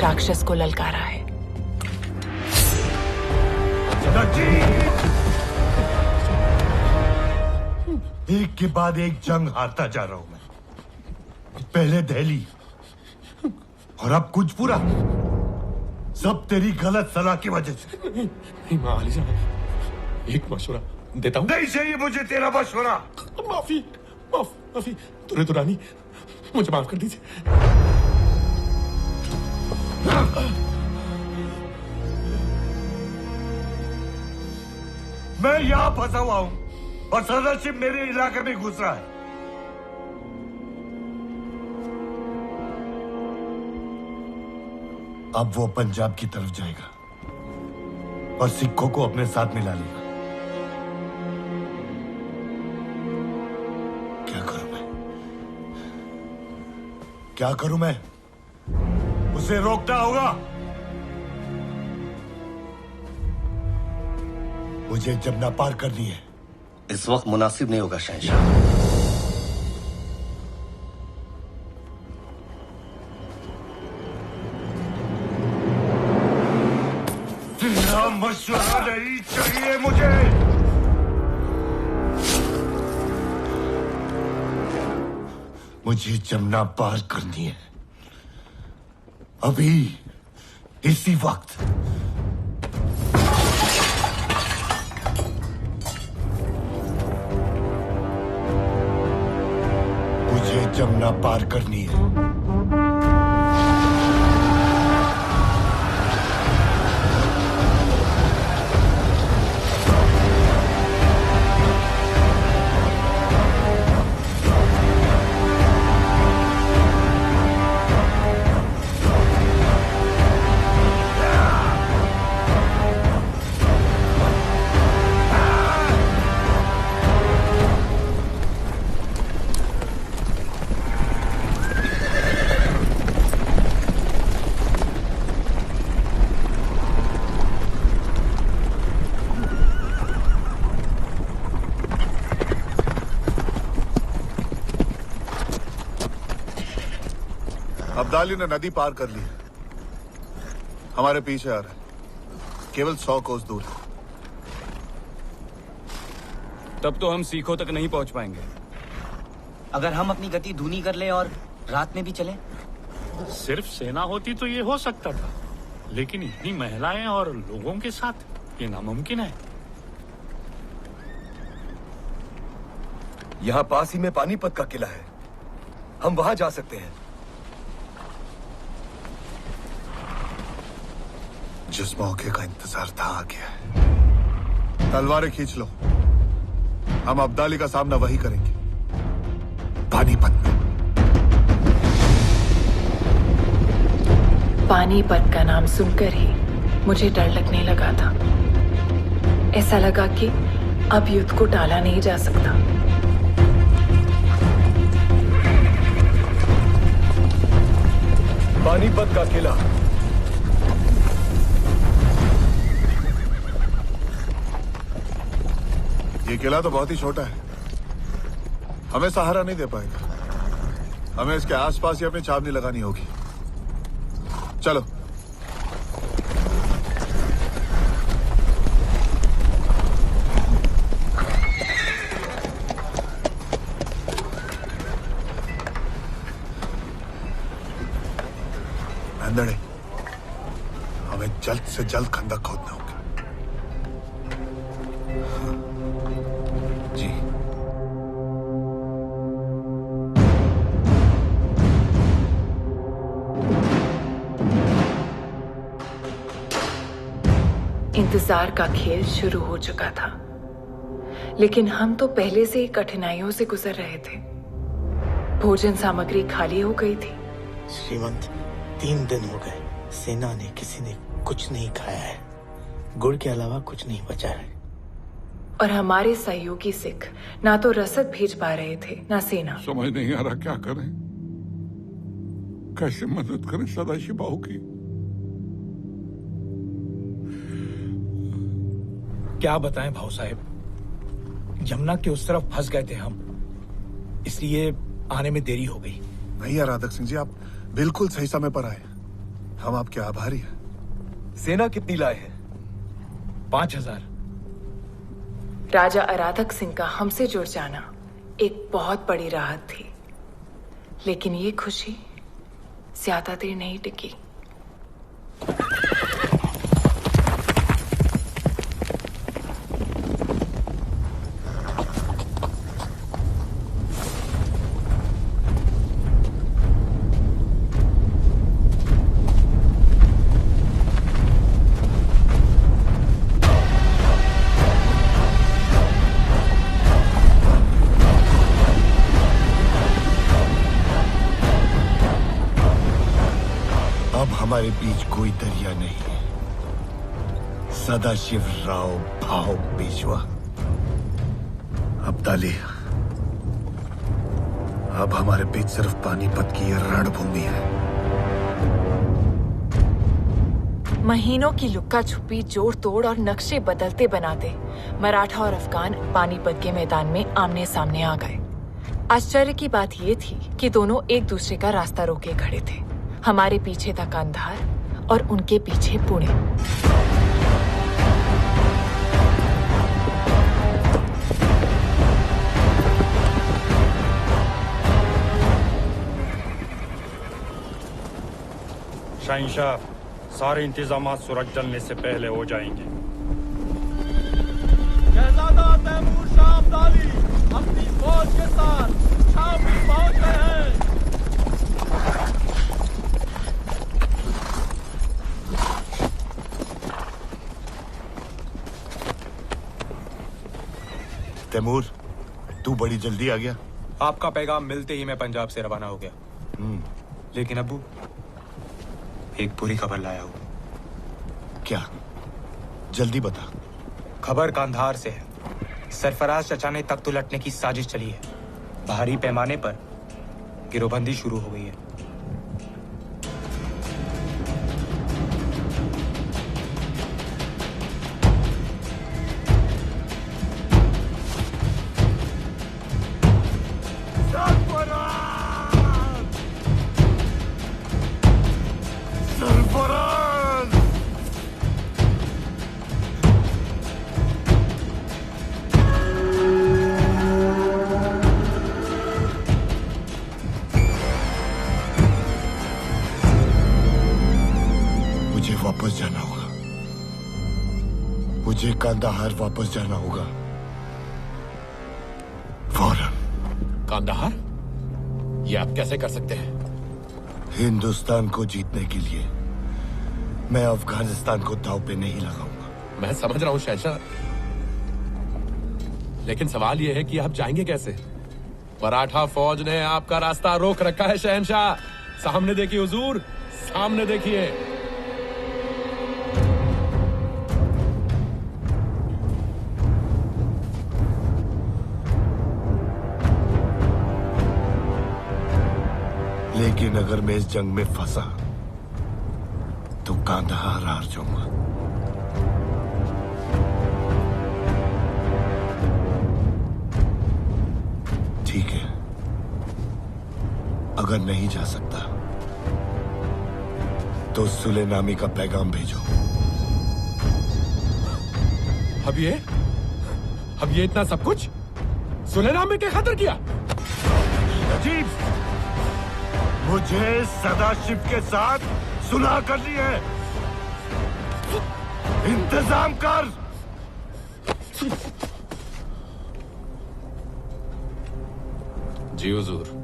राक्षस को ललकारा है। एक के बाद एक जंग हारता जा रहा हूं मैं। पहले दिल्ली और अब कुछ पूरा, सब तेरी गलत सलाह की वजह से। नहीं माँ अली साहब, एक मशवरा देता हूँ। नहीं चाहिए मुझे तेरा मशवरा। माफी तुरे दुरानी, मुझे माफ कर दीजिए। मैं यहां फंसा हुआ हूं और सदरशिप मेरे इलाके में घुस रहा है। अब वो पंजाब की तरफ जाएगा और सिखों को अपने साथ मिला लेगा। क्या करूं मैं? उसे रोकना होगा। मुझे जमुना पार करनी है। इस वक्त मुनासिब नहीं होगा शहंशाह। तेरा मशवरा नहीं चाहिए मुझे। मुझे जमुना पार करनी है, अभी, इसी वक्त। मुझे जमुना पार करनी है। अब्दाली ने नदी पार कर ली, हमारे पीछे आ रहा है, केवल 100 कोस दूर है। तब तो हम सीखों तक नहीं पहुंच पाएंगे। अगर हम अपनी गति धीमी कर लें और रात में भी चलें? सिर्फ सेना होती तो ये हो सकता था, लेकिन इतनी महिलाएं और लोगों के साथ ये नामुमकिन है। यहाँ पास ही में पानीपत का किला है, हम वहां जा सकते हैं। जिस मौके का इंतजार था आ गया है। तलवारें खींच लो, हम अब्दाली का सामना वही करेंगे, पानीपत में। पानीपत का नाम सुनकर ही मुझे डर लगने लगा था। ऐसा लगा कि अब युद्ध को टाला नहीं जा सकता। पानीपत का किला। ये किला तो बहुत ही छोटा है, हमें सहारा नहीं दे पाएगा। हमें इसके आसपास ही अपनी छावनी लगानी होगी। चलो। नंदड़े, हमें जल्द से जल्द खंदक खोदना होगा। जी। इंतजार का खेल शुरू हो चुका था, लेकिन हम तो पहले से ही कठिनाइयों से गुजर रहे थे। भोजन सामग्री खाली हो गई थी। श्रीमंत, 3 दिन हो गए, सेना ने किसी ने कुछ नहीं खाया है। गुड़ के अलावा कुछ नहीं बचा है। और हमारे सहयोगी सिख ना तो रसद भेज पा रहे थे, ना सेना। समझ नहीं आ रहा क्या करें, कैसे मदद करें सदाशिव की। क्या बताएं भाऊ साहब, जमुना के उस तरफ फंस गए थे हम, इसलिए आने में देरी हो गई। नहीं यार राधक सिंह जी, आप बिल्कुल सही समय पर आए। हम आपके आभारी हैं। सेना कितनी लाए हैं? 5000। राजा अराधक सिंह का हमसे जुड़ जाना एक बहुत बड़ी राहत थी, लेकिन ये खुशी ज्यादा देर नहीं टिकी। अब हमारे बीच कोई दरिया नहीं है। सदाशिव राव भाव पेशवा। अब्दाली, अब हमारे बीच सिर्फ पानीपत की ये रणभूमि है। महीनों की लुक्का छुपी, जोड़ तोड़ और नक्शे बदलते बनाते मराठा और अफगान पानीपत के मैदान में आमने सामने आ गए। आश्चर्य की बात ये थी कि दोनों एक दूसरे का रास्ता रोके खड़े थे। हमारे पीछे था कांधार और उनके पीछे पुणे। शहंशाह, सारे इंतजामात सूरज ढलने से पहले हो जाएंगे। शहजादा तैमूर शाह अब्दाली अपनी फौज के साथ शाम में पहुंच गए हैं। तैमूर, तू बड़ी जल्दी आ गया। आपका पैगाम मिलते ही मैं पंजाब से रवाना हो गया। लेकिन अब्बू, एक बुरी खबर लाया हूं। क्या? जल्दी बता। खबर कांधार से है। सरफराज चचा ने तख्त उलटने की साजिश चली है। भारी पैमाने पर गिरोहबंदी शुरू हो गई है। वापस जाना होगा। मुझे कांदाहार वापस जाना होगा फौरन। कांदाहार? ये आप कैसे कर सकते हैं? हिंदुस्तान को जीतने के लिए मैं अफगानिस्तान को दांव पे नहीं लगाऊंगा। मैं समझ रहा हूं शहंशाह, लेकिन सवाल यह है कि आप जाएंगे कैसे? मराठा फौज ने आपका रास्ता रोक रखा है शहंशाह। सामने देखिए हुजूर, सामने देखिए। लेकिन अगर मैं इस जंग में फंसा तो कांदाहार हार जाऊंगा। ठीक है, अगर नहीं जा सकता तो सुलेनामी का पैगाम भेजो। अब ये इतना सब कुछ सुलेनामी के खातिर किया? अजीब, मुझे सदाशिव के साथ सुलह करनी है। इंतजाम कर। जी हुजूर।